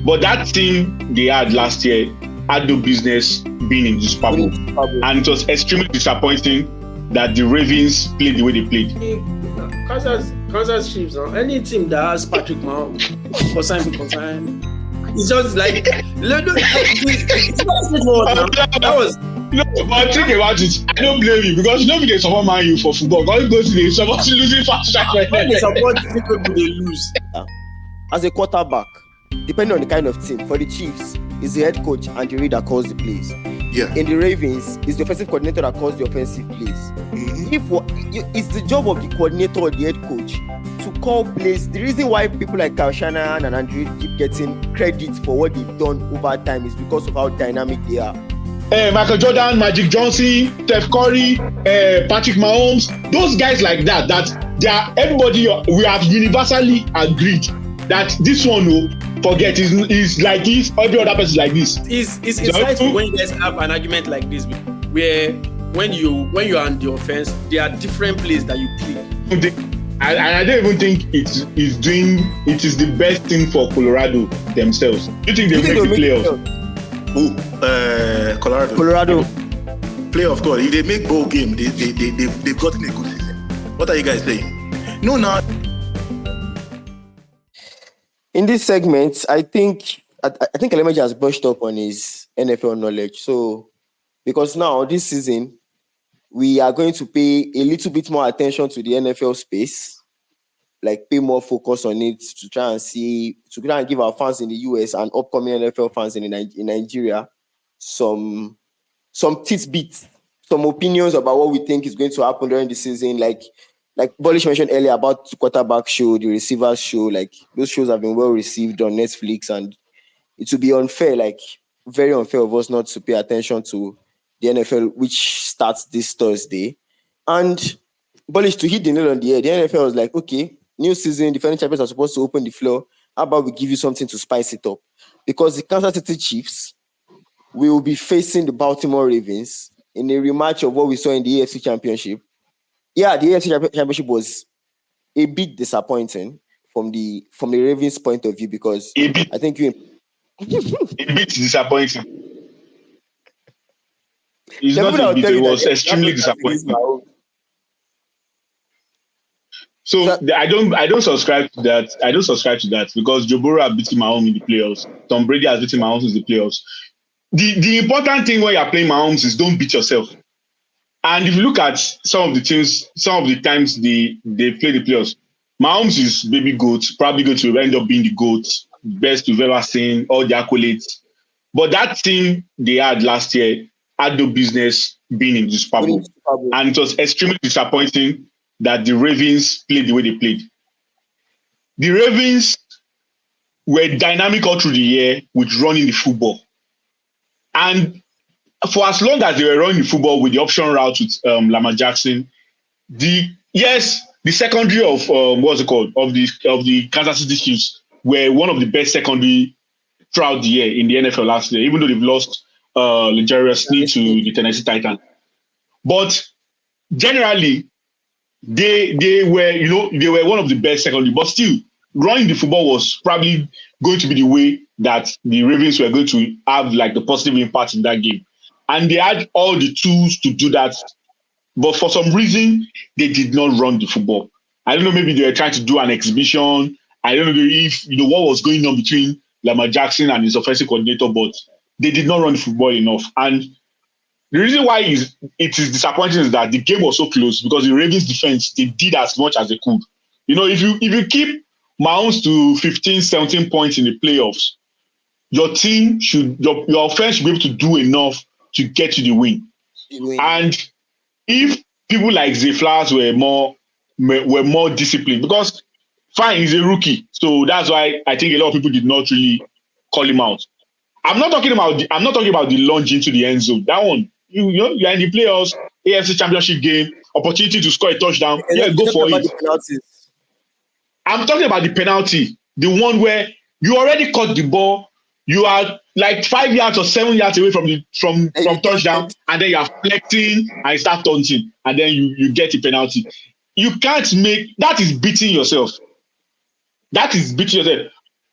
But that team they had last year had no business being in the Super Bowl. And it was extremely disappointing that the Ravens played the way they played. Kansas Chiefs, any team that has Patrick Mahomes, consign. It's just like, it's not straightforward now. That was. No, but think about it. I don't blame you because you know they support Man U for football. Because go to the support losing fast track. They support people they lose. As a quarterback, depending on the kind of team, for the Chiefs, is the head coach and the reader that calls the plays. Yeah. In the Ravens, it's the offensive coordinator that calls the offensive plays. It's the job of the coordinator or the head coach to call plays. The reason why people like Kyle Shanahan and Andrew keep getting credit for what they've done over time is because of how dynamic they are. Michael Jordan, Magic Johnson, Steph Curry, Patrick Mahomes, those guys like that they are everybody. We have universally agreed that this one, forget is like this. Every other person is like this. It's insightful when you guys have an argument like this, where when you are on the offense, there are different plays that you play. I don't even think it is the best thing for Colorado themselves. Do you think they make the playoffs? Colorado. Playoff God. If they make bowl game, they've gotten a good season. What are you guys saying? No, now. In this segment, I think Lamar has brushed up on his NFL knowledge. So, because now this season, we are going to pay a little bit more attention to the NFL space, like pay more focus on it to try and give our fans in the US and upcoming NFL fans in Nigeria some tidbits, some opinions about what we think is going to happen during the season. Like Bolish mentioned earlier about the quarterback show, the receivers show, like those shows have been well received on Netflix, and it would be unfair, like very unfair of us not to pay attention to the NFL, which starts this Thursday. And Bolish, to hit the nail on the head, the NFL was like, okay, new season, defending champions are supposed to open the floor. How about we give you something to spice it up? Because the Kansas City Chiefs will be facing the Baltimore Ravens in a rematch of what we saw in the AFC Championship. Yeah, the AFC Championship was a bit disappointing from the Ravens' point of view because I think a bit disappointing. It's not a bit, it was extremely disappointing. So I don't subscribe to that. I don't subscribe to that because Joe Burrow has beaten Mahomes in the playoffs. Tom Brady has beaten Mahomes in the playoffs. The important thing when you're playing Mahomes is don't beat yourself. And if you look at some of the teams, some of the times they play the playoffs, Mahomes is baby GOAT, probably going to end up being the GOAT, best we've ever seen, all the accolades. But that team they had last year had no business being in the Super Bowl. And it was extremely disappointing that the Ravens played the way they played. The Ravens were dynamic all through the year with running the football. And for as long as they were running the football with the option route with Lamar Jackson, the secondary of of the Kansas City Chiefs were one of the best secondary throughout the year in the NFL last year, even though they've lost luxuriously to the Tennessee Titans. But generally, they were one of the best secondary, but still running the football was probably going to be the way that the Ravens were going to have like the positive impact in that game. And they had all the tools to do that. But for some reason, they did not run the football. I don't know, maybe they were trying to do an exhibition. I don't know if what was going on between Lamar Jackson and his offensive coordinator, but they did not run the football enough. And the reason why it is disappointing is that the game was so close because the Ravens defense, they did as much as they could. If you keep Mahomes to 15, 17 points in the playoffs, your team your offense should be able to do enough to get you the win. And if people like Zay Flowers were more disciplined, because fine, he's a rookie, so that's why I think a lot of people did not really call him out. I'm not talking about the lunge into the end zone. That one, you're in the playoffs, AFC Championship game, opportunity to score a touchdown. Yeah, go for it. I'm talking about the penalty, the one where you already caught the ball, you are like 5 yards or 7 yards away from touchdown, and then you are flexing and you start taunting, and then you get a penalty. You can't make that. Is beating yourself. That is beating yourself.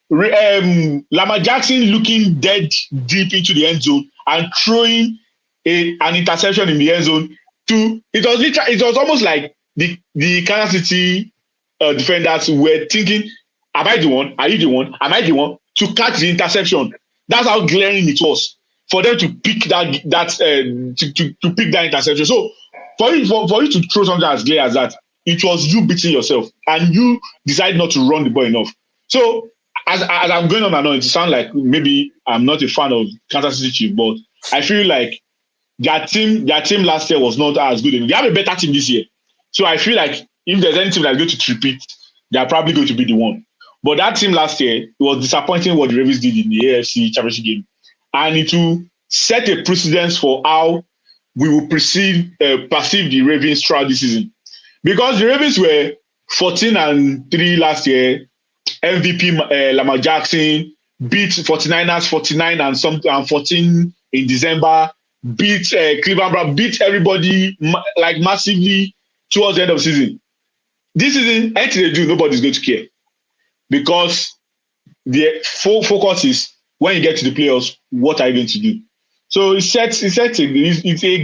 Lamar Jackson looking dead deep into the end zone and throwing an interception in the end zone. It was almost like the Kansas City defenders were thinking, am I the one? Are you the one? Am I the one? To catch the interception. That's how glaring it was for them to pick to pick that interception. So for you to throw something as clear as that, it was you beating yourself and you decide not to run the ball enough. So as I'm going on and on, it sounds like maybe I'm not a fan of Kansas City Chiefs, but I feel like their team last year was not as good. They have a better team this year. So I feel like if there's any team that's going to repeat, they're probably going to be the one. But that team last year, it was disappointing what the Ravens did in the AFC Championship game. And it will set a precedence for how we will perceive the Ravens throughout this season. Because the Ravens were 14-3 last year, MVP Lamar Jackson beat 49ers 49 and 14 in December, beat Cleveland Browns, beat everybody like massively towards the end of the season. This season, anything they do, nobody's going to care. Because the focus is when you get to the playoffs, what are you going to do? So it's a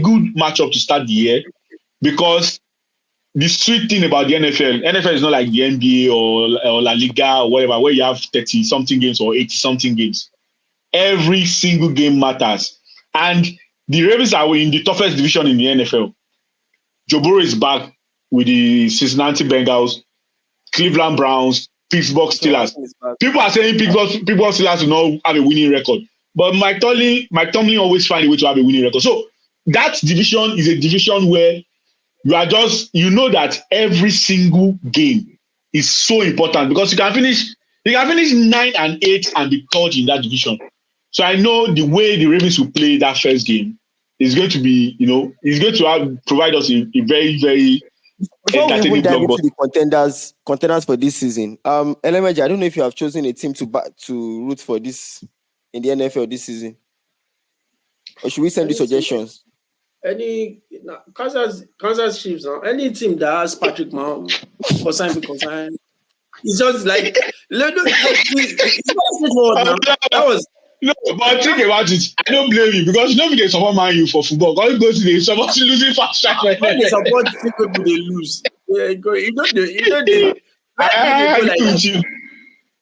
good matchup to start the year because the sweet thing about the NFL is not like the NBA or La Liga or whatever, where you have 30-something games or 80-something games. Every single game matters. And the Ravens are in the toughest division in the NFL. Joe Burrow is back with the Cincinnati Bengals, Cleveland Browns, Pittsburgh Steelers. People are saying Pittsburgh Steelers will not have a winning record. But Mike Tomlin always find a way to have a winning record. So that division is a division where you know that every single game is so important because you can finish 9-8 and be third in that division. So I know the way the Ravens will play that first game is going to be, it's going to provide us a very, very before we even dive into the contenders for this season, LMJ, I don't know if you have chosen a team to root for this in the NFL this season, or should we send you suggestions? Kansas Chiefs, any team that has Patrick Mahomes, consign. It's just like that was. No, but think about it. I don't blame you because you know they support Man U for football. God goes to the support losing fast track. When they support people, they lose. I agree with you.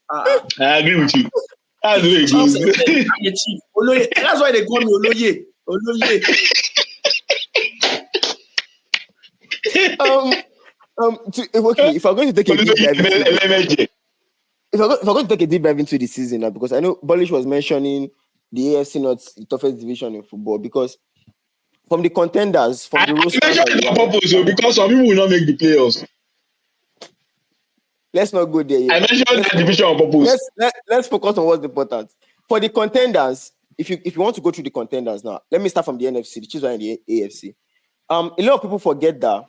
I agree with you. That's the way it goes. That's why they call me Oloye. Okay, if I'm going to take a deep dive if I'm going to take a deep dive into the season now, because I know Bullish was mentioning the AFC not the toughest division in football, because from the contenders, from the roster, because some people will not make the playoffs. Let's not go there yet. I mentioned that division on purpose. Let's focus on what's important. For the contenders, if you want to go through the contenders now, let me start from the NFC, the Chiefs are in the AFC. A lot of people forget that.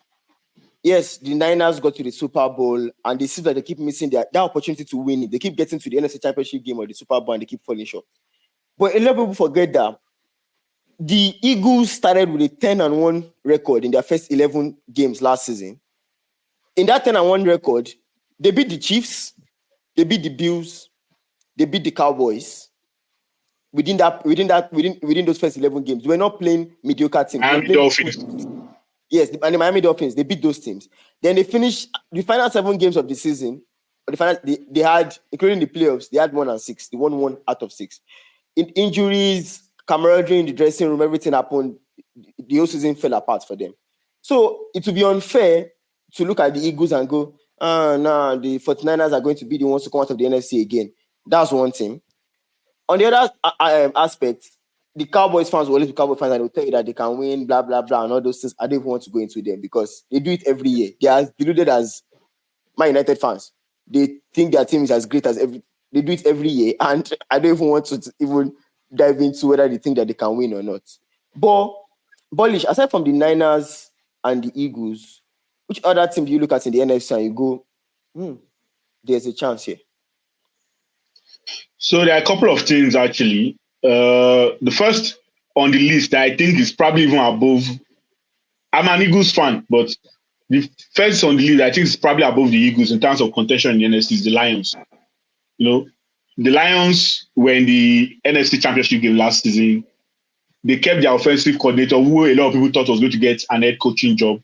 Yes, the Niners got to the Super Bowl, and they see that they keep missing that opportunity to win it. They keep getting to the NFC Championship game or the Super Bowl, and they keep falling short. But a lot of people forget that the Eagles started with a 10-1 record in their first 11 games last season. In that 10-1 record, they beat the Chiefs, they beat the Bills, they beat the Cowboys. Within those first 11 games, they were not playing mediocre teams. Yes, and the Miami Dolphins, they beat those teams. Then they finished the final 7 games of the season. They had, including the playoffs, they had 1-6. They won 1 out of 6. In injuries, camaraderie in the dressing room, everything happened. The whole season fell apart for them. So it would be unfair to look at the Eagles and go, the 49ers are going to be the ones to come out of the NFC again. That's one thing. On the other aspect, the Cowboys fans will always be Cowboys fans and they'll tell you that they can win, blah, blah, blah, and all those things. I don't even want to go into them because they do it every year. They are as deluded as Man United fans. They think their team is as great as they do it every year, and I don't even want to even dive into whether they think that they can win or not. But, Bullish, aside from the Niners and the Eagles, which other team do you look at in the NFC and you go, there's a chance here? So there are a couple of teams actually. The first on the list that I think is probably even above. I'm an Eagles fan, but the first on the list I think is probably above the Eagles in terms of contention in the NFC is the Lions. the Lions were in the NFC Championship game last season. They kept their offensive coordinator, who a lot of people thought was going to get an head coaching job,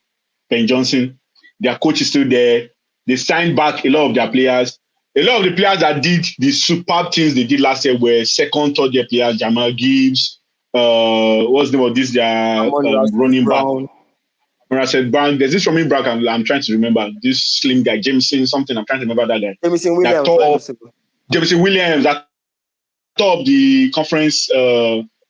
Ben Johnson. Their coach is still there. They signed back a lot of their players. A lot of the players that did the superb things they did last year were second, third year players. Jamal Gibbs, what's the name of this? Their running back. When I said Brown, there's this running back I'm trying to remember. This slim guy, Jameson something. I'm trying to remember that guy. Jameson Williams. Jameson Williams that top the conference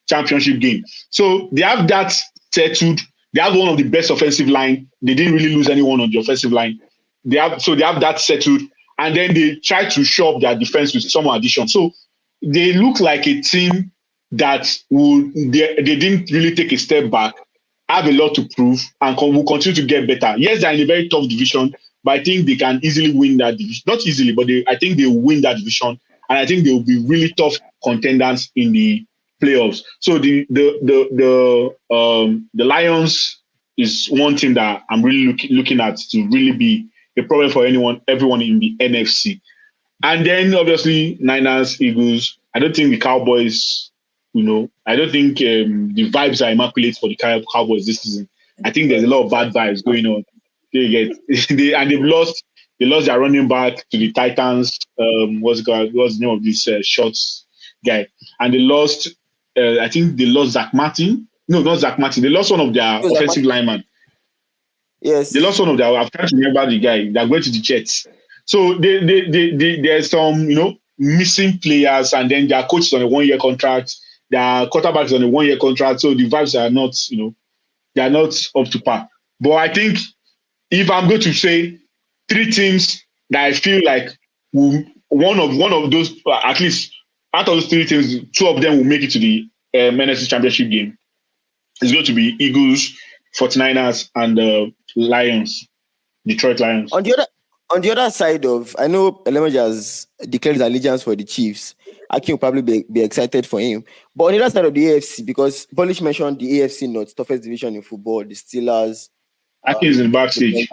championship game. So they have that settled. They have one of the best offensive line. They didn't really lose anyone on the offensive line. They have that settled, and then they try to shore up their defense with some addition. So they look like a team that they didn't really take a step back, have a lot to prove, and will continue to get better. Yes, they're in a very tough division, but I think they can easily win that division. Not easily, but I think they will win that division, and I think they will be really tough contenders in the playoffs. So the Lions is one team that I'm really looking at to really be a problem for everyone in the NFC. And then obviously Niners, Eagles. I don't think the Cowboys, I don't think the vibes are immaculate for the Cowboys this season. I think there's a lot of bad vibes going on. They've lost their running back to the Titans. What's the name of this Shots guy? And they lost. I think they lost Zach Martin. No, not Zach Martin. They lost one of their offensive linemen. Yes. They lost one of their. I'm trying to remember the guy. They're going to the Jets. So there's some missing players, and then their coach is on a 1-year contract. Their quarterback is on a 1-year contract. So the vibes are not, they are not up to par. But I think if I'm going to say 3 teams that I feel like one of those, at least out of those 3 teams, 2 of them will make it to the NFC Championship game. It's going to be Eagles, 49ers, and Lions, Detroit Lions. On the other side of, I know Lamar has declared his allegiance for the Chiefs. Akin will probably be excited for him. But on the other side of the AFC, because Polish mentioned the AFC North, toughest division in football, the Steelers. Akin is in the backstage.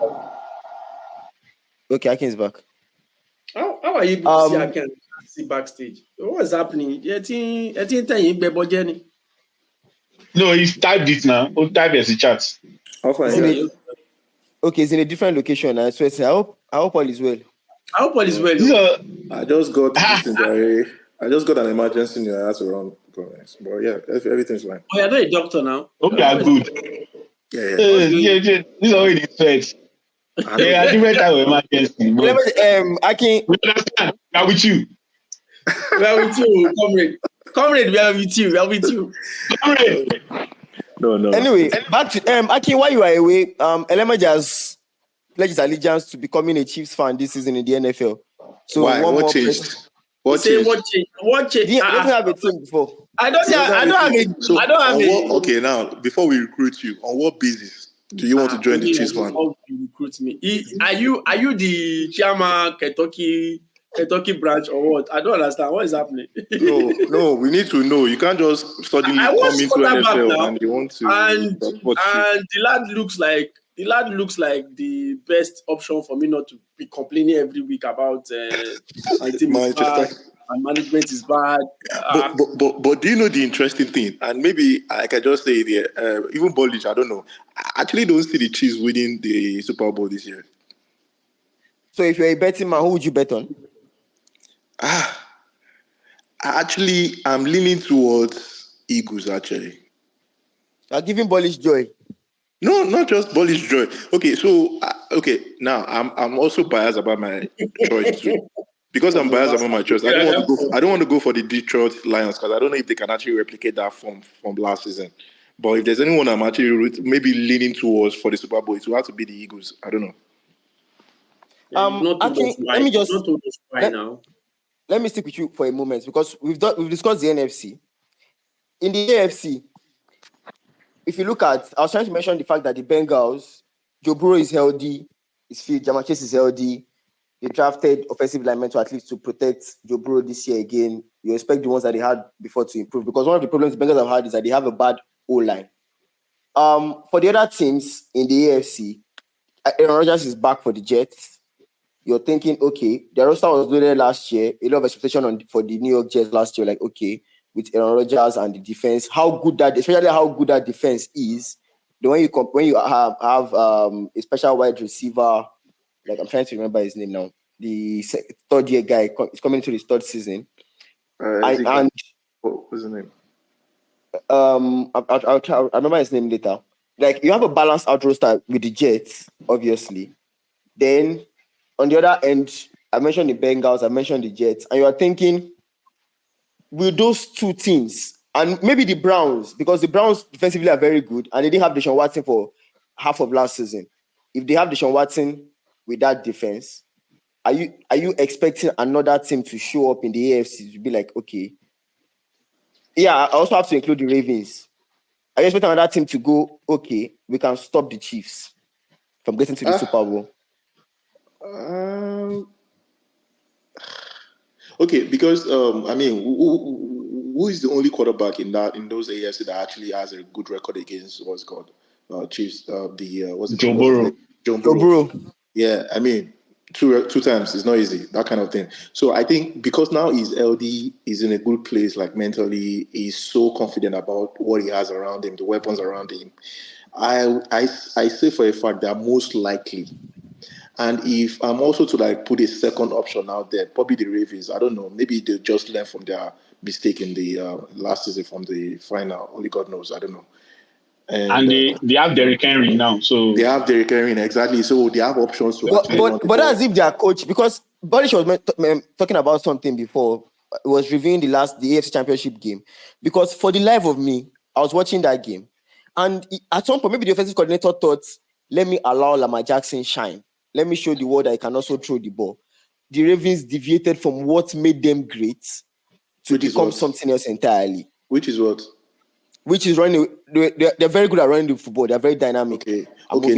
Okay, Akin is back. How are you able to see Akin backstage? What's happening? No, he's typed it now. He'll type as a chat. Okay, it's in a different location. I swear. I hope all is well. I hope all is well. I just got an emergency news. I had to run. But yeah, everything's fine. Oh, you're not a doctor now. Okay, I'm good. Yeah. This is already threats. Yeah, different type of emergency. Akin, we understand. We are with you. We are with you, comrade. Comrade, we are with you. We are with you. Comrade. No. Anyway, back to Akin. While you are away, Lamar has pledged his allegiance to becoming a Chiefs fan this season in the NFL. So why? What changed? What changed? He doesn't have a team before. I don't have a. Okay, now before we recruit you, on what basis do you want to join the Chiefs fan? How you recruit me? Are you the chairman Kentucky branch or what? I don't understand. What is happening? No, we need to know. You can't just suddenly come into NFL now, and you want to and the lad looks like the best option for me not to be complaining every week about my team is bad, my management is bad. But do you know the interesting thing? And maybe I can just say it here, even Bullish, I don't know. I actually don't see the Chiefs winning the Super Bowl this year. So if you're a betting man, who would you bet on? I'm leaning towards Eagles, actually. You're giving Bullish joy. No, not just Bullish joy. Okay, so now I'm also biased about my choice too. Because I'm biased about my choice, I don't want to go for the Detroit Lions because I don't know if they can actually replicate that from last season. But if there's anyone I'm actually maybe leaning towards for the Super Bowl, it will have to be the Eagles. I don't know. Let me stick with you for a moment because we've discussed the NFC. In the AFC, if you look at, I was trying to mention the fact that the Bengals, Joe Burrow is healthy, his feet, Jamar Chase is healthy. They drafted offensive linemen to at least to protect Joe Burrow this year again. You expect the ones that they had before to improve because one of the problems the Bengals have had is that they have a bad O-line. For the other teams in the AFC, Aaron Rodgers is back for the Jets. you're thinking, okay, the roster was loaded last year. A lot of expectation for the New York Jets last year. Like, okay, with Aaron Rodgers and the defense, especially how good that defense is. The when you have a special wide receiver, like I'm trying to remember his name now. The third year guy is coming to his third season. And what's his name? I'll remember his name later. Like, you have a balanced out roster with the Jets, obviously. Then on the other end, I mentioned the Bengals, I mentioned the Jets, and you are thinking, will those two teams, and maybe the Browns, because the Browns defensively are very good, and they didn't have Deshaun Watson for half of last season. If they have Deshaun Watson with that defense, are you expecting another team to show up in the AFC to be like, okay? Yeah, I also have to include the Ravens. I expect another team to go, okay, we can stop the Chiefs from getting to the Super Bowl. Okay, because I mean, who is the only quarterback in those AFC that actually has a good record against what's called Chiefs? Joe Burrow. Joe Burrow. Yeah, I mean, two times is not easy, that kind of thing. So I think because now he's LD, he's in a good place, like mentally, he's so confident about what he has around him, the weapons around him. I say for a fact that most likely, and if I'm also to like put a second option out there, probably the Ravens. I don't know, maybe they just learned from their mistake in the last season from the final. Only God knows. I don't know. And they have Derrick Henry now, so they have Derrick Henry exactly. So they have options to. But that's if their coach, because Borish was talking about something before. It was reviewing the AFC Championship game, because for the life of me, I was watching that game, and at some point, maybe the offensive coordinator thought, "Let me allow Lamar Jackson shine. Let me show the world I can also throw the ball." The Ravens deviated from what made them great to become something else entirely. Which is what? Which is running. They're very good at running the football. They're very dynamic. Okay.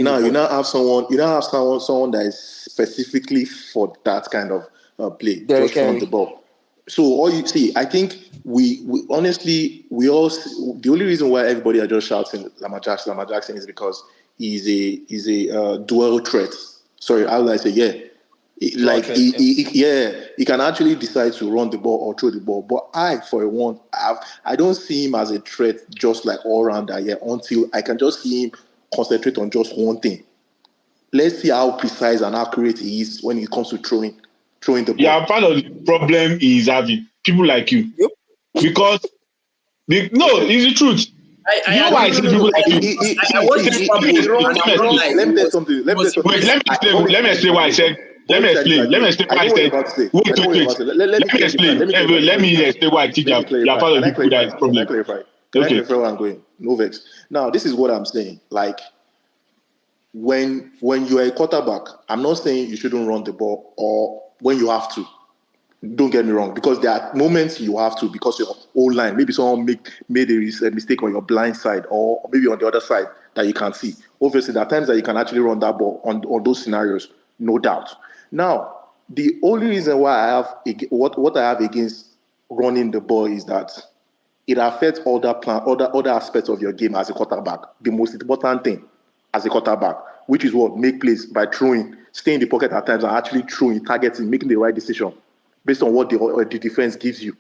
Now you now have someone. You now have someone that is specifically for that kind of play. Just run the ball. So all you see, I think we honestly all. The only reason why everybody are just shouting Lamar Jackson is because he's a dual threat. Sorry, how would I say? Yeah. He can actually decide to run the ball or throw the ball. But I don't see him as a threat just like all rounder until I can just see him concentrate on just one thing. Let's see how precise and accurate he is when it comes to throwing the ball. Yeah, part of the problem is having people like you. Yep. Because it's the truth. I see people like you. Let me tell something. Let me explain why I said. Let me explain why I said. Let me explain why I think you are part of the people that is problem. Can I clarify where I'm going? No vex. Now, this is what I'm saying. Like, when you're a quarterback, I'm not saying you shouldn't run the ball or when you have to. Don't get me wrong, because there are moments you have to, because your whole line, maybe someone made a mistake on your blind side or maybe on the other side that you can see. Obviously, there are times that you can actually run that ball on those scenarios, no doubt. Now, the only reason why I have what I have against running the ball is that it affects other aspects of your game as a quarterback. The most important thing as a quarterback, which is what make plays by throwing, stay in the pocket at times and actually throwing, targeting, making the right decision based on what the defense gives you.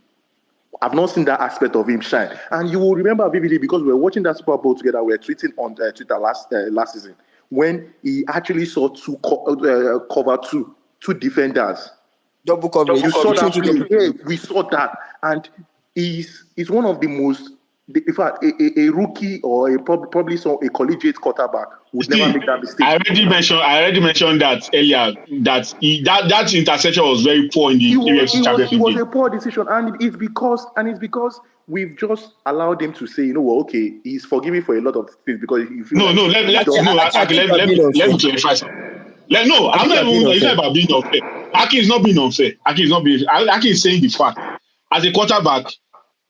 I've not seen that aspect of him shine. And you will remember vividly because we were watching that Super Bowl together. We were tweeting on Twitter last season when he actually saw cover two defenders. Double coverage. You saw that. Yeah, we saw that. And he's one of the most, in fact, a rookie or probably a collegiate quarterback would never make that mistake. I already mentioned that earlier. That interception was very poor in the AFC Championship game. It was a poor decision, and it's because we've just allowed him to say, you know what, okay, he's forgiving for a lot of things because you feel let me clarify something. I'm not even. It's not about being unfair. Aki is not being unfair. Aki is saying the fact. As a quarterback,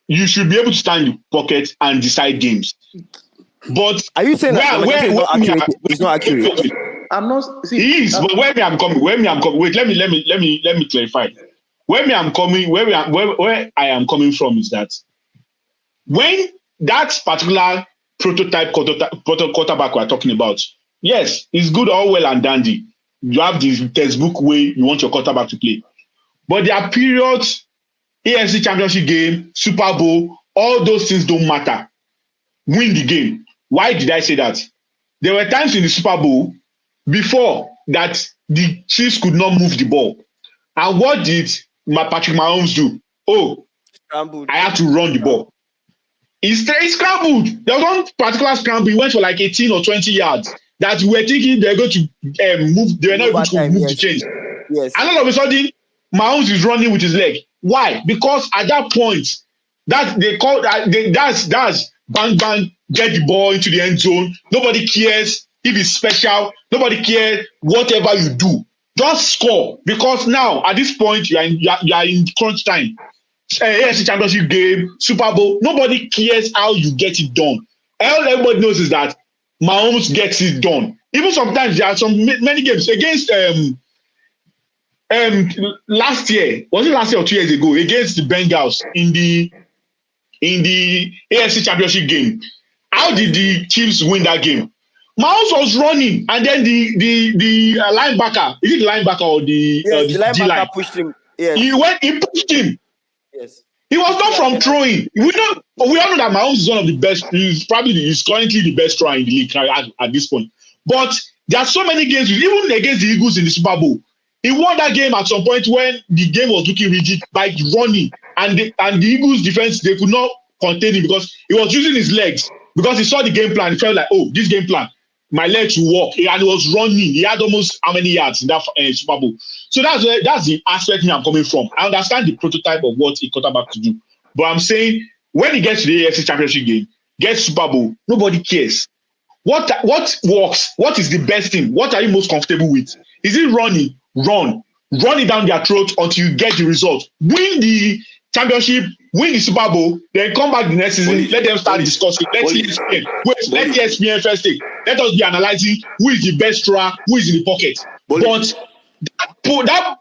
you should be able to stand in the pocket and decide games. But are you saying it's not accurate? I'm not. See, he is. But where I'm coming. Wait. Let me clarify. Where I am coming from is that when that particular prototype quarterback we're talking about, yes, it's good, all well and dandy. you have the textbook way you want your quarterback to play. But there are periods, AFC Championship game, Super Bowl, all those things don't matter. Win the game. Why did I say that? There were times in the Super Bowl before that the Chiefs could not move the ball. And what did Patrick Mahomes do? Oh, Scrambled. I have to run the ball. He scrambled. There was one particular scramble. He went for like 18 or 20 yards that we were thinking they're going to move. They were not able to move the chains. Yes. And all of a sudden, Mahomes is running with his leg. Why? Because at that point, that's bang bang, get the ball into the end zone. Nobody cares if it's special. Nobody cares whatever you do. Just score. Because now at this point you are in crunch time. AFC Championship game, Super Bowl. Nobody cares how you get it done. All everybody knows is that Mahomes gets it done. Even sometimes there are many games against last year. Was it last year or 2 years ago against the Bengals in the AFC Championship game? How did the Chiefs win that game? Mahomes was running, and then the linebacker, is it the linebacker or the linebacker D-line? pushed him. Yes. He pushed him. Yes. He was not from throwing. We all know that Mahomes is one of the best. He's currently the best thrower in the league at this point. But there are so many games, even against the Eagles in the Super Bowl. He won that game at some point when the game was looking rigid by running, and the Eagles defense, they could not contain him because he was using his legs, because he saw the game plan. He felt like, oh, this game plan, my legs will work, and he was running. He had almost how many yards in that Super Bowl? So that's the aspect I'm coming from. I understand the prototype of what a quarterback to do, but I'm saying when he gets to the AFC Championship game, gets Super Bowl, nobody cares. What works? What is the best thing? What are you most comfortable with? Is it running? Run it down their throat until you get the result. Win the championship, win the Super Bowl, then come back the next season. Let them start discussing. Let ESPN first take. Let us be analyzing who is the best thrower, who is in the pocket. But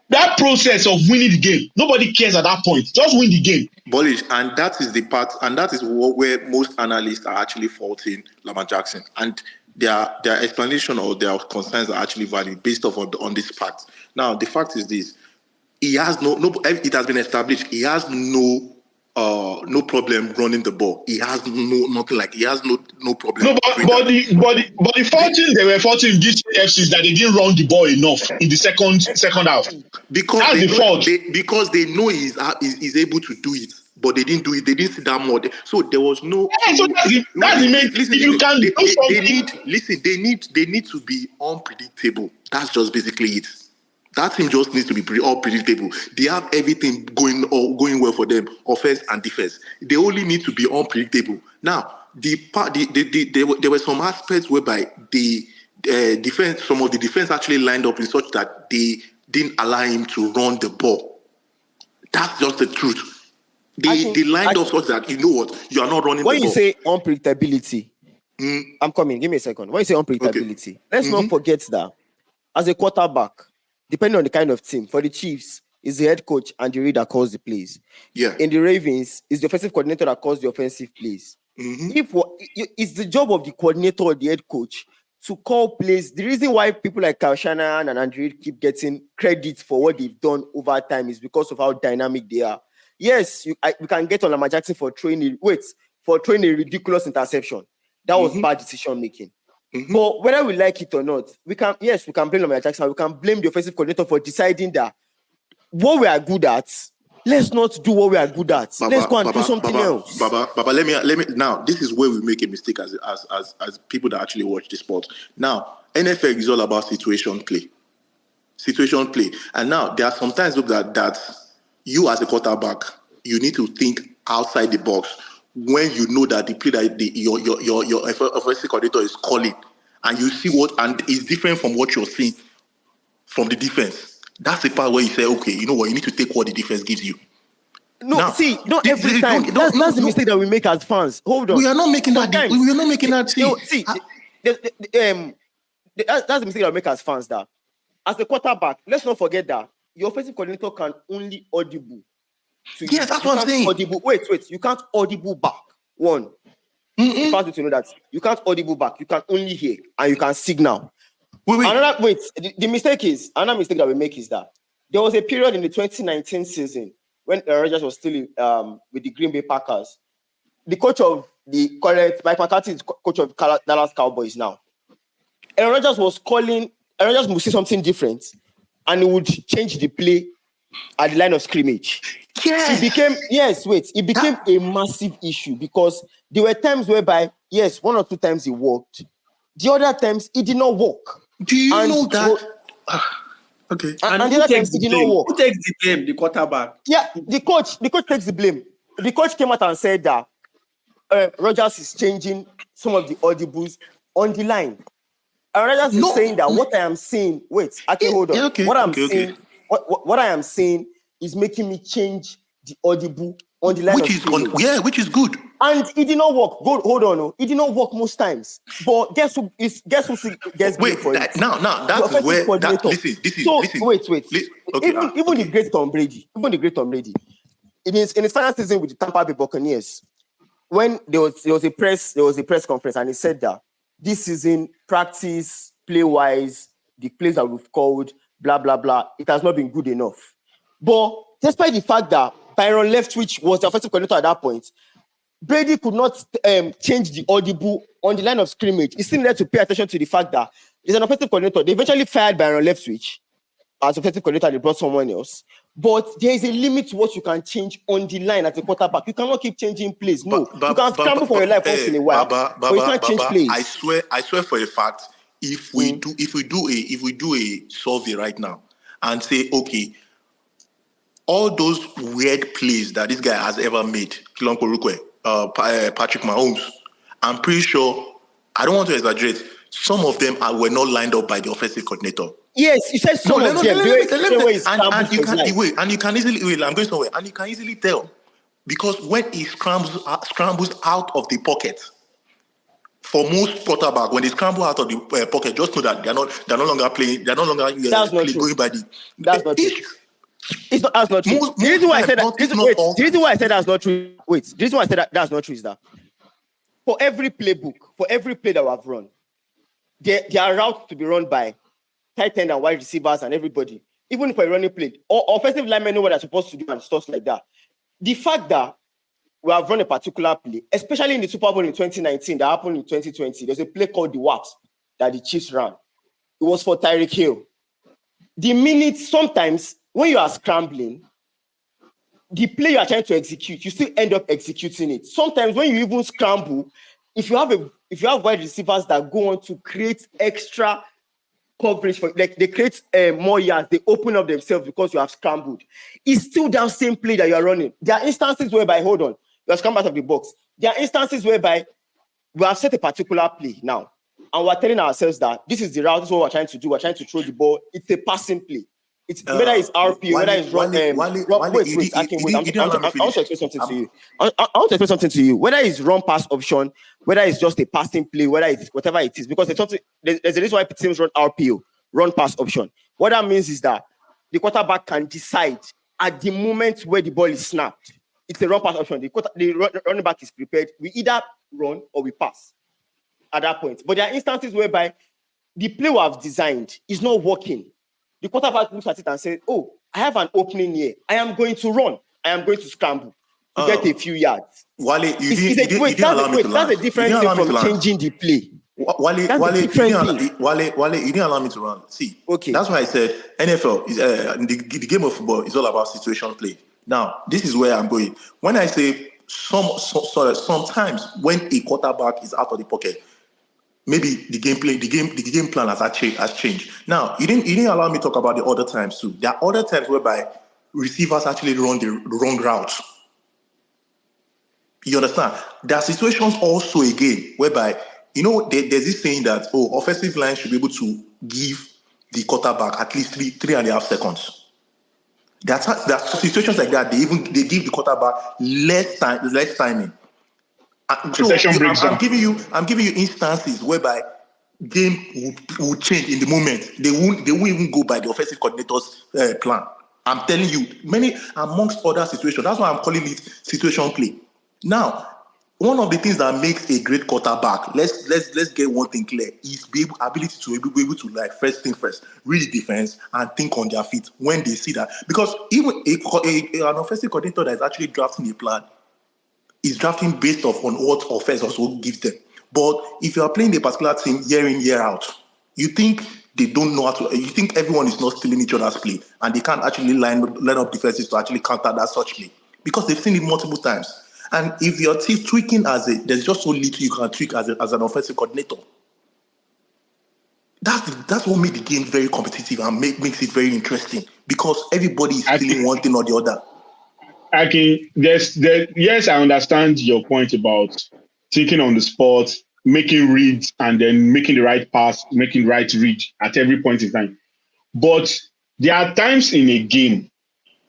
that process of winning the game, nobody cares at that point. Just win the game. Bullish, and that is the part, and that is where most analysts are actually faulting Lamar Jackson, and their explanation or their concerns are actually valid based off on this fact. Now, the fact is this: he has no. It has been established. He has no problem running the ball. He has nothing like. He has no problem. No, but the faulting they were faulting this FC is that they didn't run the ball enough in the second half. Because that's the fault. Because they know he's able to do it, but they didn't do it. They didn't see that more. So there was no. Yeah, so that's the main. Listen, you can do something. They need to be unpredictable. That's just basically it. That team just needs to be unpredictable. They have everything going well for them, offense and defense. They only need to be unpredictable. Now, there were some aspects whereby the defense, some of the defense actually lined up in such that they didn't allow him to run the ball. That's just the truth. They lined up such that, you know what, you are not running the ball. When you say unpredictability, I'm coming. Give me a second. When you say unpredictability, let's not forget that as a quarterback, depending on the kind of team, for the Chiefs, is the head coach and the reader calls the plays. Yeah. In the Ravens, is the offensive coordinator that calls the offensive plays. It's the job of the coordinator or the head coach to call plays. The reason why people like Kyle Shanahan and Andrew Reid keep getting credit for what they've done over time is because of how dynamic they are. Yes, we can get on Lamar Jackson for throwing a ridiculous interception. That was bad decision making. But whether we like it or not, we can blame Lamar Jackson. We can blame the offensive coordinator for deciding that what we are good at, let's not do what we are good at. Let's go and do something else. Baba, let me. Now, this is where we make a mistake as people that actually watch the sport. Now, NFL is all about situation play, and now there are sometimes that you as a quarterback, you need to think outside the box. When you know that the play that your offensive coordinator is calling, and you see and it's different from what you're seeing from the defense, that's the part where you say, okay, you know what, you need to take what the defense gives you. Not every time. That's the mistake that we make as fans. Hold on. We are not making that. We are not making that. That's the mistake that we make as fans. That as the quarterback, let's not forget that your offensive coordinator can only audible. Yes, that's what I'm saying. Wait. You can't audible back. One. It's important to know that you can't audible back. You can only hear and you can signal. The mistake is another mistake that we make is that there was a period in the 2019 season when Aaron Rodgers was still with the Green Bay Packers. The coach of the current Mike McCarthy is coach of Dallas Cowboys now. Aaron Rodgers would say something different, and he would change the play at the line of scrimmage. It became a massive issue because there were times whereby, yes, 1 or 2 times it worked. The other times it did not work. Do you know that? Okay. And who takes the blame? Who takes the blame? The quarterback. Yeah, the coach takes the blame. The coach came out and said that Rodgers is changing some of the audibles on the line. And Rodgers is saying that what I am saying. Wait, hold on. Okay, what I am saying is making me change the audible on the line. Which is good. And it did not work. Hold on. It did not work most times. But guess who gets blame for it? Now that is where listen. Wait. Okay, even the great Tom Brady, in his final season with the Tampa Bay Buccaneers, when there was a press conference, and he said that this season, practice, play-wise, the plays that we've called, blah, blah, blah, it has not been good enough. But despite the fact that Byron Leftwich was the offensive coordinator at that point, Brady could not change the audible on the line of scrimmage. He still needed to pay attention to the fact that there's an offensive coordinator. They eventually fired Byron Leftwich as offensive coordinator and they brought someone else. But there is a limit to what you can change on the line as a quarterback. You cannot keep changing plays. No, you can scramble for your life once in a while, but you can't change plays. I swear for a fact, if we do a survey right now and say, okay, all those weird plays that this guy has ever made, Patrick Mahomes, I'm pretty sure, I don't want to exaggerate, some of them were not lined up by the offensive coordinator. Yes, you said some of them. And you can easily, I'm going somewhere, and you can easily tell. Because when he scrambles out of the pocket, for most quarterback, when they scramble out of the pocket, just know that they're no longer playing, going by the... That's not true. That's not true. The reason why I said that's not true. Wait, the reason why I said that's not true is that for every playbook, for every play that we have run, there are routes to be run by tight end and wide receivers and everybody. Even if we're running play, or offensive linemen know what they're supposed to do and stuff like that. The fact that we have run a particular play, especially in the Super Bowl in 2019, that happened in 2020, there's a play called the WAPs that the Chiefs ran. It was for Tyreek Hill. The minute, sometimes, when you are scrambling, the play you are trying to execute, you still end up executing it. Sometimes when you even scramble, if you have wide receivers that go on to create extra coverage for, like they create more yards, they open up themselves because you have scrambled. It's still that same play that you are running. There are instances whereby, hold on, you have scrambled out of the box. There are instances whereby we have set a particular play now, and we're telling ourselves that this is the route, this is what we're trying to do. We're trying to throw the ball. It's a passing play. It's whether it's RP, whether it's run. I want to explain something to you. I want to explain something to you. Whether it's run pass option, whether it's just a passing play, whether it's whatever it is, because there's a reason why teams run RPO, run pass option. What that means is that the quarterback can decide at the moment where the ball is snapped. It's a run pass option. The running back is prepared. We either run or we pass at that point. But there are instances whereby the play we have designed is not working. The quarterback looks at it and says, oh, I have an opening here. I am going to run. I am going to scramble to get a few yards. Wale, that's a different thing from changing the play. Wale, you didn't allow me to run. See, okay. That's why I said NFL is the game of football is all about situation play. Now, this is where I'm going. When I say sometimes when a quarterback is out of the pocket, maybe the game plan has changed. Now, you didn't allow me to talk about the other times too. There are other times whereby receivers actually run the wrong route. You understand? There are situations also again whereby, there's this saying that, offensive line should be able to give the quarterback at least 3.5 seconds. There are situations like that. They give the quarterback less timing. So I'm giving you instances whereby game will change in the moment. They won't even go by the offensive coordinator's plan. I'm telling you, many amongst other situations. That's why I'm calling it situation play. Now, one of the things that makes a great quarterback, let's get one thing clear, is ability to be able to, like, first thing first, read the defense and think on their feet when they see that. Because even an offensive coordinator that is actually drafting a plan is drafting based off on what offense also gives them. But if you are playing a particular team year in, year out, you think they don't know how to, you think everyone is not stealing each other's play and they can't actually line up defenses to actually counter that such play because they've seen it multiple times. And if you're tweaking there's just so little you can tweak as an offensive coordinator. That's what made the game very competitive and makes it very interesting because everybody is feeling one thing or the other. Yes, I understand your point about thinking on the spot, making reads, and then making the right pass, making the right read at every point in time. But there are times in a game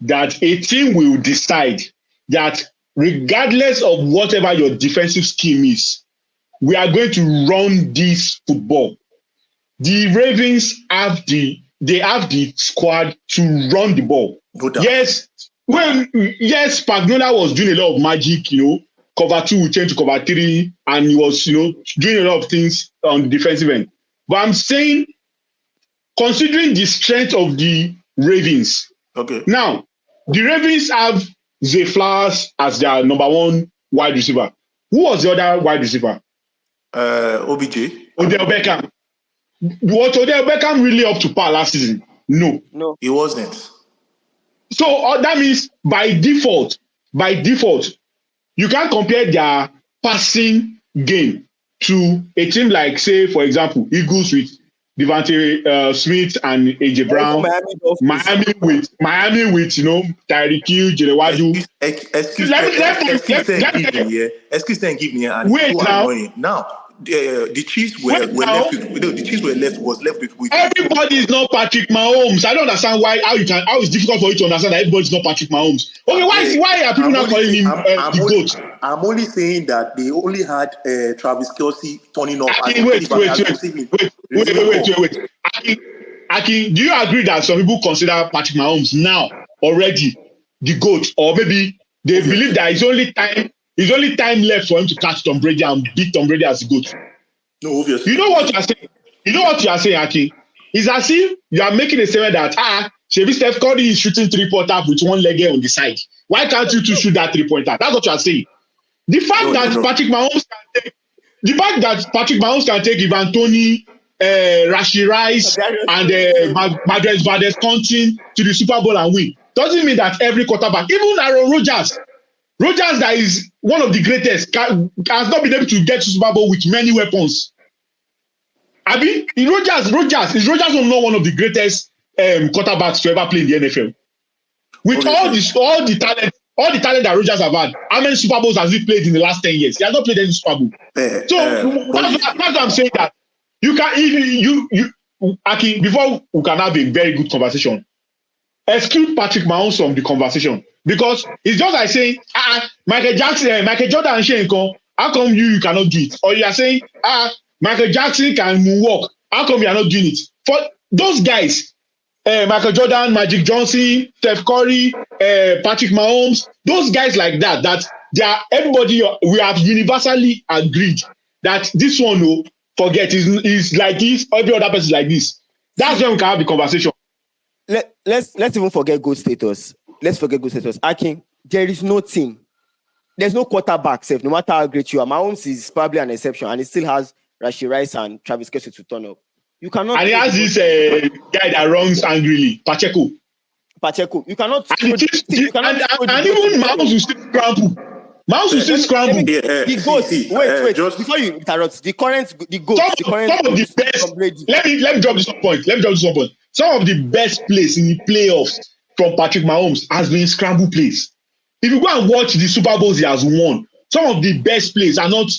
that a team will decide that regardless of whatever your defensive scheme is, we are going to run this football. The Ravens have the squad to run the ball. No doubt. Yes, Spagnuolo was doing a lot of magic, cover 2 will change to cover 3, and he was, doing a lot of things on the defensive end. But I'm saying, considering the strength of the Ravens, okay. Now, the Ravens have Zay Flowers as their number 1 wide receiver. Who was the other wide receiver? OBJ. Odell Beckham. Was Odell Beckham really up to par last season? No. He wasn't. So that means by default, you can't compare their passing game to a team like, say, for example, Eagles with Devontae Smith and AJ Brown, Miami with Tyreek Hill, Jelewadu. Excuse me, give me. And wait now. The Chiefs were left with everybody is not Patrick Mahomes. I don't understand how it's difficult for you to understand that everybody is not Patrick Mahomes. Okay, why are people not calling him the GOAT? I'm only saying that they only had Travis Kelce turning up. Wait. Akin, do you agree that some people consider Patrick Mahomes now already the GOAT, or maybe they believe that it's only time left for him to catch Tom Brady and beat Tom Brady as a GOAT? No, obviously. You know what you are saying, Aki? It's as if you are making a statement that Shebi Steph Curry is shooting 3-pointer with one leg on the side. Why can't you two shoot that 3-pointer? That's what you are saying. The fact that Patrick Mahomes can take Ivan Toney, Rashid Rice, and Madres Valdez-Scantling to the Super Bowl and win doesn't mean that every quarterback, even Aaron Rodgers, that is one of the greatest, has not been able to get to Super Bowl with many weapons. Abi, Rodgers not one of the greatest quarterbacks to ever play in the NFL. With all the talent that Rodgers have had, how many Super Bowls has he played in the last 10 years? He has not played any Super Bowl. That's what I'm saying, that you can Aki, before we can have a very good conversation, exclude Patrick Mahomes from the conversation. Because it's just like saying, Michael Jordan and Shane, how come you cannot do it? Or you are saying, Michael Jackson can moonwalk, how come you are not doing it? For those guys, Michael Jordan, Magic Johnson, Steph Curry, Patrick Mahomes, those guys like that they are everybody, we have universally agreed that this one, forget, is like this, every other person is like this. That's when we can have the conversation. Let's even forget good status. Let's forget good status. Akin, there is no team. There's no quarterback safe, no matter how great you are. Mahomes is probably an exception, and he still has Rashid Rice and Travis Kelce to turn up. You cannot. And he has this guy that runs angrily, Pacheco. You cannot. And even Mahomes will still scramble. The GOAT. Wait. Just before you interrupt, the GOAT. Some of the best. Let me drop this one point. Some of the best plays in the playoffs from Patrick Mahomes has been scramble plays. If you go and watch the Super Bowls he has won, some of the best plays are not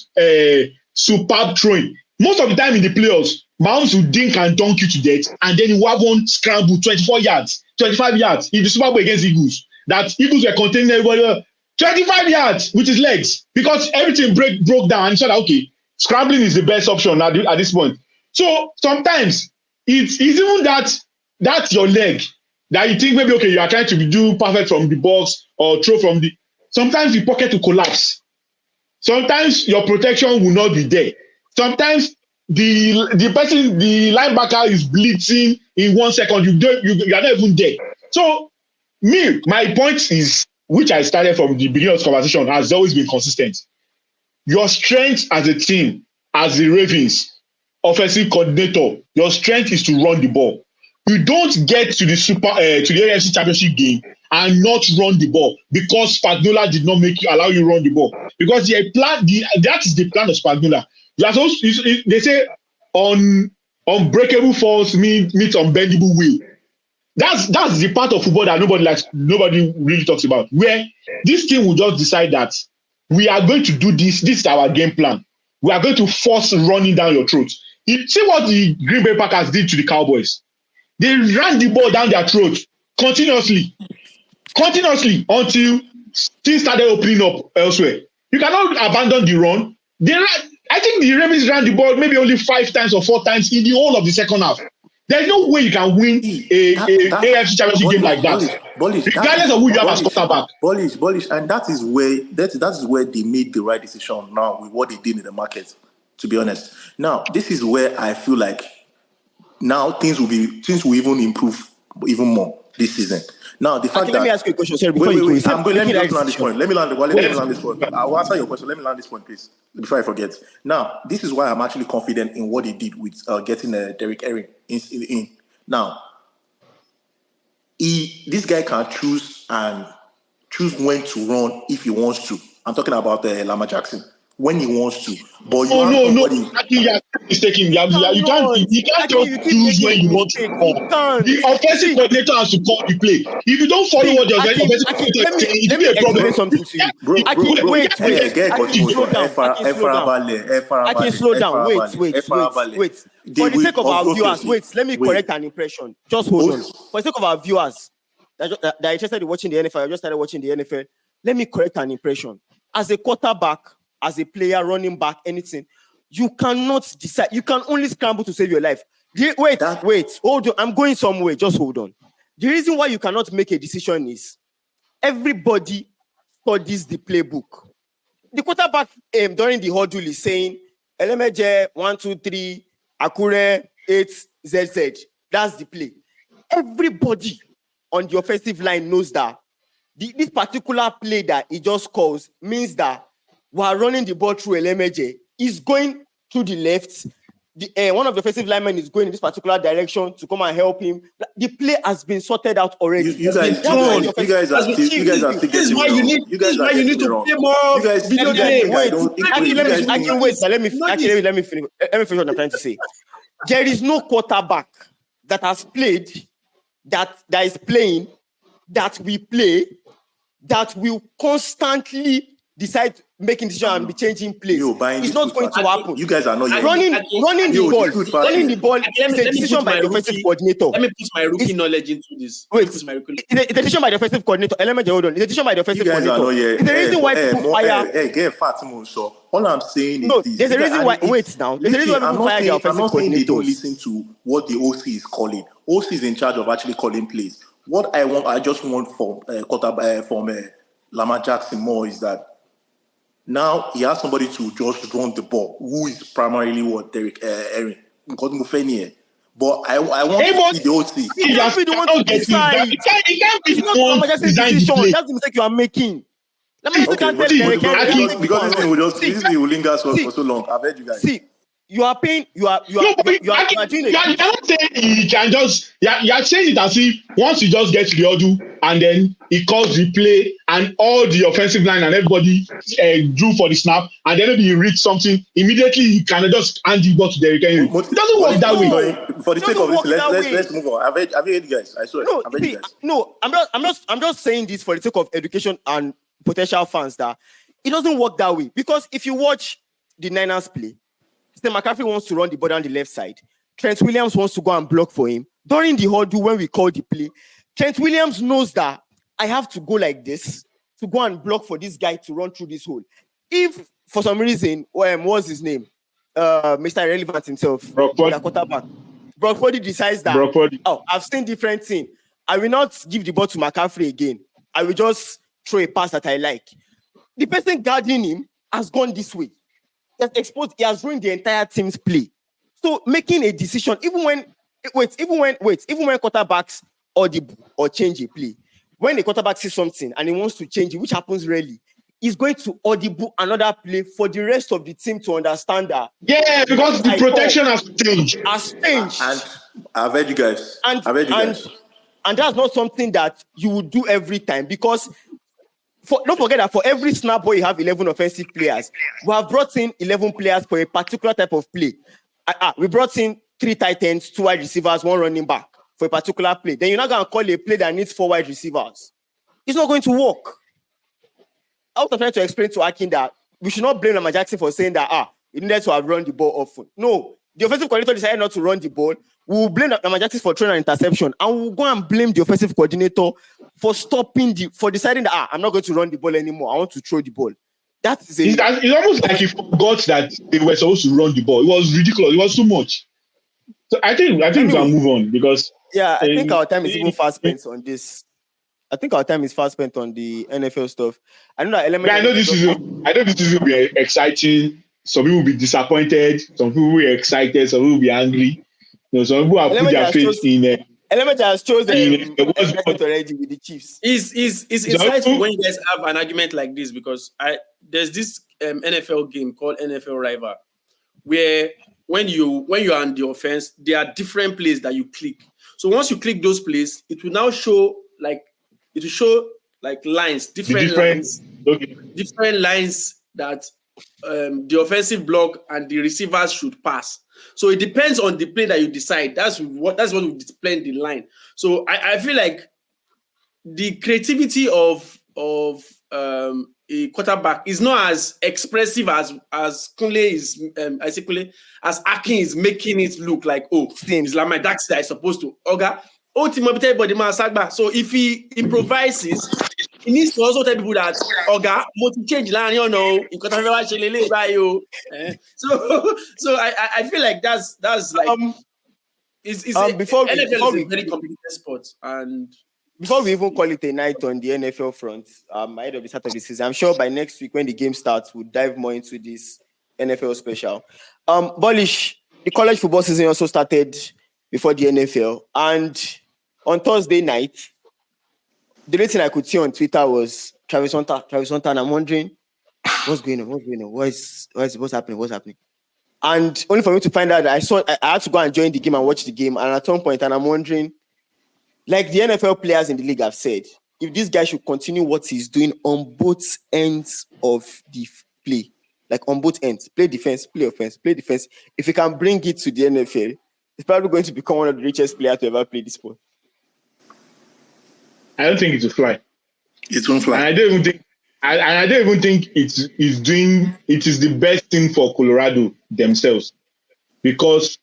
superb throwing. Most of the time in the playoffs, Mahomes will dink and dunk you to death, and then he will have one scramble, 24 yards, 25 yards in the Super Bowl against Eagles. That Eagles were containing everybody, 25 yards with his legs, because everything broke down, and he said, okay, scrambling is the best option at this point. So sometimes it's even that's your leg that you think maybe, okay, you are trying to do perfect from the box or throw from the. Sometimes the pocket will collapse. Sometimes your protection will not be there. Sometimes the linebacker is blitzing in 1 second. You are not even there. So my point is, which I started from the beginning of this conversation, has always been consistent. Your strength as a team, as the Ravens offensive coordinator, your strength is to run the ball. You don't get to the AFC Championship game and not run the ball because Spagnuolo did not allow you run the ball. Because that is the plan of Spagnuolo. They say unbreakable force meets unbendable will. That's the part of football that nobody really talks about. Where this team will just decide that we are going to do this. This is our game plan. We are going to force running down your throat. See what the Green Bay Packers did to the Cowboys. They ran the ball down their throat continuously until things started opening up elsewhere. You cannot abandon the run. I think the Ravens ran the ball maybe only 5 times or 4 times in the whole of the second half. There's no way you can win a AFC Championship game like that. Regardless of who you have as quarterback. And that is where they made the right decision now with what they did in the market, to be honest. Now, this is where I feel like now things will even improve even more this season. Now, the fact let me ask you a question. Sorry, let me land this point. Let me land this point. I'll answer your question. Let me land this point, please, before I forget. Now, this is why I'm actually confident in what he did with getting Derrick Henry in. Now, this guy can choose when to run if he wants to. I'm talking about Lamar Jackson. When he wants to, but you I think you're mistaken. You can't just choose when you want to call. The offensive coordinator has to call the play. If you don't follow what your offensive coordinator is saying, it will be a problem. Something to you. Wait. Slow down. Wait. For the sake of our viewers, let me correct an impression. Just hold on. For the sake of our viewers that are interested in watching the NFL, I just started watching the NFL. Let me correct an impression. As a quarterback, as a player, running back, anything, you cannot decide. You can only scramble to save your life. Wait. Hold on. I'm going somewhere. Just hold on. The reason why you cannot make a decision is everybody studies the playbook. The quarterback during the huddle is saying, LMJ 1, 2, 3, Akure 8, ZZ. That's the play. Everybody on the offensive line knows that this particular play that he just calls means that while running the ball through LMJ, is going to the left. One of the offensive linemen is going in this particular direction to come and help him. The play has been sorted out already. You guys are still getting it wrong. This is why you need to play more video game. Let me finish what I'm trying to say. There is no quarterback that has played, that is playing, that we play, that will constantly decide making decisions and be changing plays. It's not going to happen. You guys are not running the ball is a decision by the offensive coordinator. Let me put my rookie knowledge into this. It's a decision by the offensive coordinator. Hold on. It's a decision by the offensive coordinator. It's the reason why people fire. Get Fatima. So all I'm saying is this. There's a reason why. Wait now. There's a reason why people fire the offensive coordinator. I'm not saying they don't listen to what the OC is calling. OC is in charge of actually calling plays. What I just want from Lamar Jackson more is that now he has somebody to just run the ball, who is primarily what Derrick Henry. But I want to see the OC. He can't be the one to decide. He can't be the one to decide. That's the mistake you are making. Because this thing will linger for so long. I've heard you guys. See, you are paying. You are doing it. You cannot say he can just. You are saying it as if once you just get to the huddle and then he calls the play and all the offensive line and everybody drew for the snap and then maybe he reads something immediately he can just hand the ball to Derrick Henry. It doesn't work that way. For the sake of this, let's move on. I've heard you guys. I swear. I'm just saying this for the sake of education and potential fans that it doesn't work that way, because if you watch the Niners play, Stephen McCaffrey wants to run the ball down the left side. Trent Williams wants to go and block for him. During the huddle, when we call the play, Trent Williams knows that I have to go like this to go and block for this guy to run through this hole. If for some reason, what's his name? Mr. Irrelevant himself, the quarterback, Brock Purdy decides that, I've seen different things. I will not give the ball to McCaffrey again. I will just throw a pass that I like. The person guarding him has gone this way. He has ruined the entire team's play. So making a decision, even when quarterbacks or change a play, when the quarterback sees something and he wants to change it, which happens rarely, he's going to audible another play for the rest of the team to understand that. Yeah, because the protection has changed. And I've heard you guys. And that's not something that you would do every time, because don't forget that for every snap where you have 11 offensive players, we have brought in 11 players for a particular type of play. We brought in 3 tight ends, 2 wide receivers, 1 running back for a particular play. Then you're not going to call a play that needs 4 wide receivers. It's not going to work. I was trying to explain to Akin that we should not blame Lamar Jackson for saying that he needed to have run the ball often. No, the offensive coordinator decided not to run the ball. We will blame Lamar Jackson for throwing an interception, and we'll go and blame the offensive coordinator for deciding that I'm not going to run the ball anymore. I want to throw the ball. It's almost like he forgot that they were supposed to run the ball. It was ridiculous. It was too much. So I think we can move on, because I think our time is even fast spent on this. I think our time is fast spent on the NFL stuff. I know this is going to be exciting. Some people will be disappointed. Some people will be excited. Some people will be angry. Some people have put their faith in. Elementary has chosen already with the Chiefs. It's exciting when you guys have an argument like this, because there's this NFL game called NFL Rival, where when you are on the offense, there are different plays that you click. So once you click those plays, it will now show lines, different lines that the offensive block and the receivers should pass. So it depends on the play that you decide. That's what we display in the line. So I feel like the creativity of a quarterback is not as expressive as Kunle is. As Akin is making it look like, it's Lamar Jackson that is supposed to. So if he improvises, he needs to also tell people that change line, So I feel like that's like before NFL is a very competitive sport, and before we even call it a night on the NFL front, ahead of the start of the season, I'm sure by next week when the game starts, we'll dive more into this NFL special. Bolish, the college football season also started before the NFL, and on Thursday night, the only thing I could see on Twitter was Travis Hunter, and I'm wondering what's going on. What's happening? And only for me to find out, I had to go and join the game and watch the game. And at some point, and I'm wondering, like the NFL players in the league have said, if this guy should continue what he's doing on both ends of the play, like on both ends, play defense, play offense, play defense, if he can bring it to the NFL, he's probably going to become one of the richest players to ever play this sport. I don't think it will fly. It won't fly. And I don't even think it is the best thing for Colorado themselves. Because,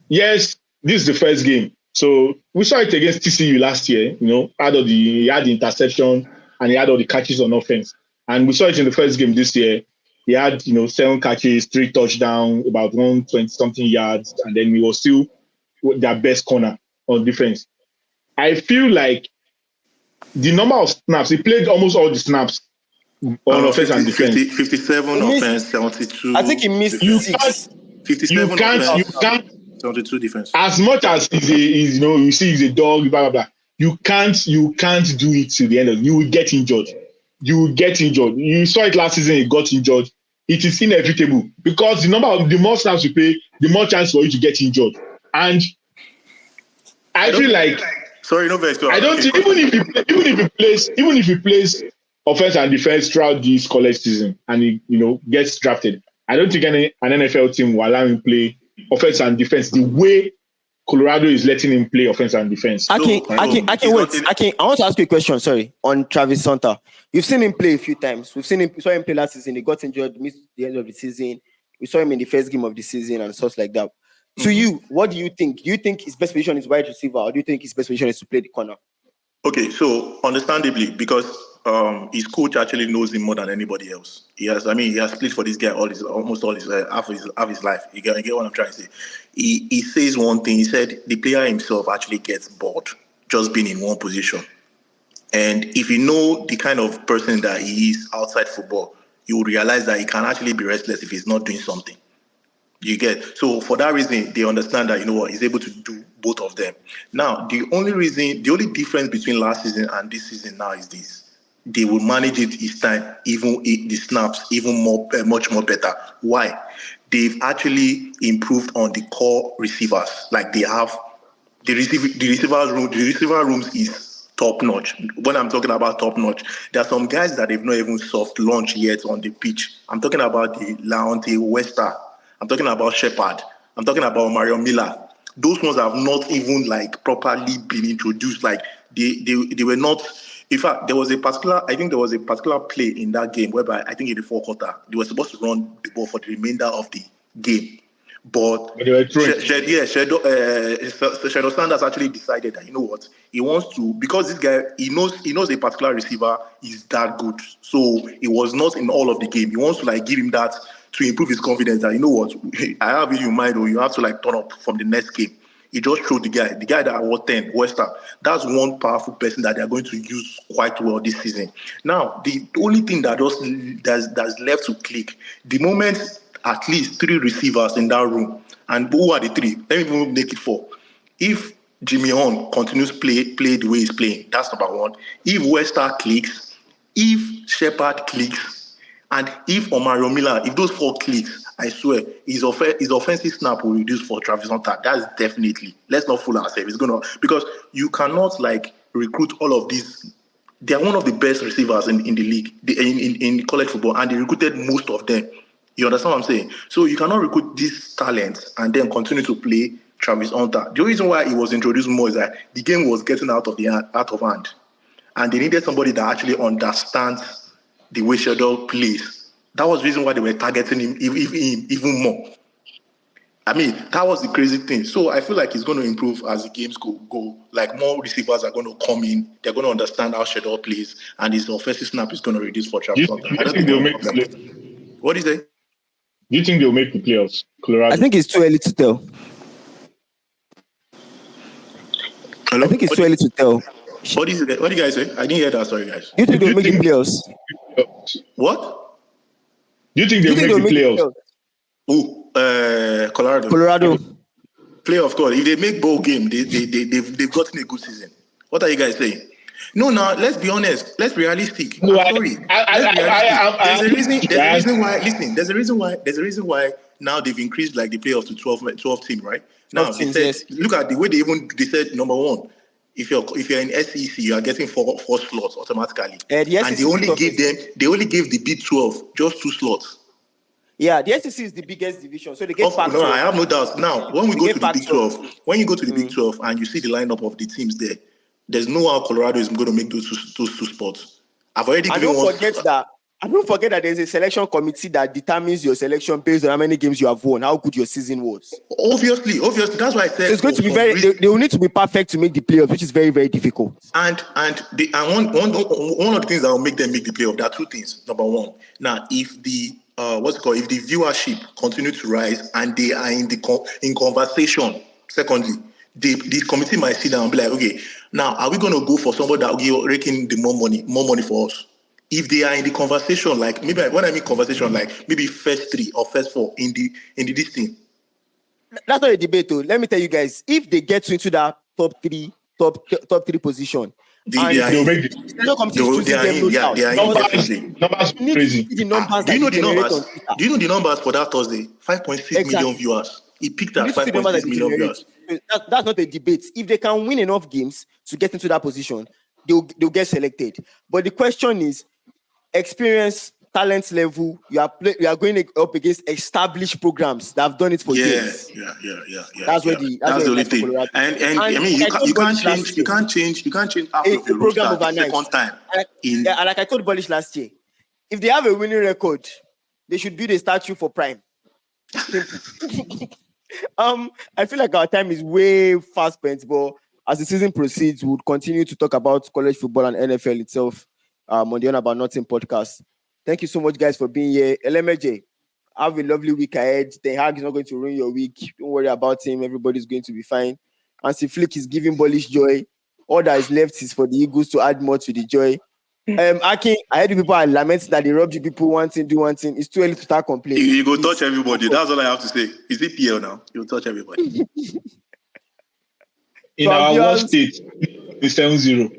yes, this is the first game. So we saw it against TCU last year, he had the interception and he had all the catches on offense. And we saw it in the first game this year. He had, 7 catches, 3 touchdowns, about 120-something yards, and then he was still their best corner on defense. I feel like the number of snaps, he played almost all the snaps on offense and defense. 57 offense, 72. I think he missed 6. 57 you can't 72 defense. As much as you see he's a dog, blah blah blah. You can't do it till the end of it. You will get injured. You saw it last season, he got injured. It is inevitable because the more snaps you play, the more chance for you to get injured. And I feel like sorry, no very I don't think even if he plays offense and defense throughout this college season and he gets drafted, I don't think an NFL team will allow him play offense and defense the way Colorado is letting him play offense and defense. I want to ask you a question, sorry, on Travis Hunter. You've seen him play a few times. We saw him play last season. He got injured, missed the end of the season. We saw him in the first game of the season and stuff like that. To you, what do you think? Do you think his best position is wide receiver, or do you think his best position is to play the corner? Okay, so understandably, because his coach actually knows him more than anybody else. He has played for this guy almost all his half his life. You get what I'm trying to say. He says one thing. He said the player himself actually gets bored just being in one position. And if you know the kind of person that he is outside football, you will realize that he can actually be restless if he's not doing something. You get? So for that reason, they understand that, you know what, he's able to do both of them. Now, the only difference between last season and this season now is this. They will manage it each time, even the snaps, even more, much more better. Why? They've actually improved on the core receivers. Like they have the receiver rooms is top notch. When I'm talking about top notch, there are some guys that they've not even soft launched yet on the pitch. I'm talking about the Laonte Wester. I'm talking about Shepard. I'm talking about Mario Miller. Those ones have not even like properly been introduced. Like they were not. In fact, there was a particular play in that game whereby I think in the fourth quarter they were supposed to run the ball for the remainder of the game, but they were throwing. Shadow Sanders actually decided that, you know what, he wants to, because this guy he knows a particular receiver is that good, so he was not in all of the game. He wants to like give him that to improve his confidence that, you know what, I have it in mind, or you have to like turn up from the next game. He just showed the guy that was 10, Wester. That's one powerful person that they're going to use quite well this season. Now, the only thing that's left to click, the moment at least 3 receivers in that room, and who are the 3? Let me even make it 4. If Jimmy Horn continues play the way he's playing, that's number 1. If Wester clicks, if Shepard clicks, and if Omario Miller, if those 4 clicks, I swear, his offensive snap will reduce for Travis Hunter. That's definitely. Let's not fool ourselves. It's because you cannot like recruit all of these. They are one of the best receivers in the league, in college football, and they recruited most of them. You understand what I'm saying? So you cannot recruit these talents and then continue to play Travis Hunter. The reason why he was introduced more is that the game was getting out of hand, and they needed somebody that actually understands the way Shadow plays. That was the reason why they were targeting him even more. I mean, that was the crazy thing. So I feel like he's going to improve as the games go. Like more receivers are going to come in. They're going to understand how Shadow plays, and his offensive snap is going to reduce for Travis Hunter. I don't think they'll make the playoffs. What is it? Do you think they'll make the playoffs, Colorado? I think it's too early to tell. Hello? I think it's too early to tell. What do you guys say? I didn't hear that. Sorry, guys. Do you think they'll make the playoffs? What? Do you think they'll make the playoffs? Colorado. Playoff, of course. If they make bowl game, they've gotten a good season. What are you guys saying? No, now let's be honest. Let's be realistic. No, I'm sorry. There's a reason why now they've increased like the playoff to 12 team, right? Now they said, look at the way they said number 1. If you're in SEC, you are getting four slots automatically, and they only gave the Big 12 just 2 slots. Yeah, the SEC is the biggest division, so they get back. No, I have no doubt. Now, when we go to the Big 12, Big 12 and you see the lineup of the teams there, there's no how Colorado is going to make those two spots. I've already given one. Don't forget that there's a selection committee that determines your selection based on how many games you have won, how good your season was. Obviously, that's why I said so it's going to be they will need to be perfect to make the playoffs, which is very, very difficult. And one of the things that will make them make the playoff, there are 2 things. Number 1, now if the if the viewership continue to rise and they are in conversation, secondly, the committee might sit down and be like, okay, now are we going to go for somebody that will give raking the more money for us? If they are in the conversation, like maybe when I mean conversation, like maybe first 3 or first 4 in the this thing. That's not a debate, though. Let me tell you guys, if they get into that top 3 position, they are crazy. Do you know the numbers for that Thursday? 5.6 million viewers. It peaked at 5.6 million viewers. That's not a debate. If they can win enough games to get into that position, they'll get selected. But the question is, experience, talent level, you are going up against established programs that have done it for years. Yeah. That's the only thing. And I mean, you can't change half of your program roster overnight. Second time. Like I told Bolish last year, if they have a winning record, they should build a statue for Prime. I feel like our time is way fast spent, but as the season proceeds, we'll continue to talk about college football and NFL itself on the On About Nothing podcast. Thank you so much, guys, for being here. LMJ, have a lovely week ahead. Ten Hag is not going to ruin your week. Don't worry about him. Everybody's going to be fine. Hansi Flick is giving Bolish joy. All that is left is for the Eagles to add more to the joy. Aki, I heard people are lamenting that they robbed you people one thing, do one thing. It's too early to start complaining. You go touch everybody. That's all I have to say. Is it PL now? You touch everybody. In our worst state, it's 7-0.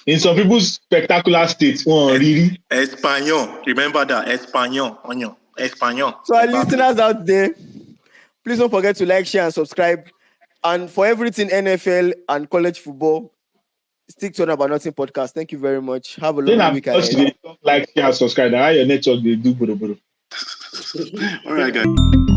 In some people's spectacular states, really. Espanol. Remember that. Espanol. So our listeners out there, please don't forget to like, share, and subscribe. And for everything NFL and college football, stick to About Nothing podcast. Thank you very much. Have a lovely week ahead. Like, share, subscribe. Now your network they do, bro. All right, guys.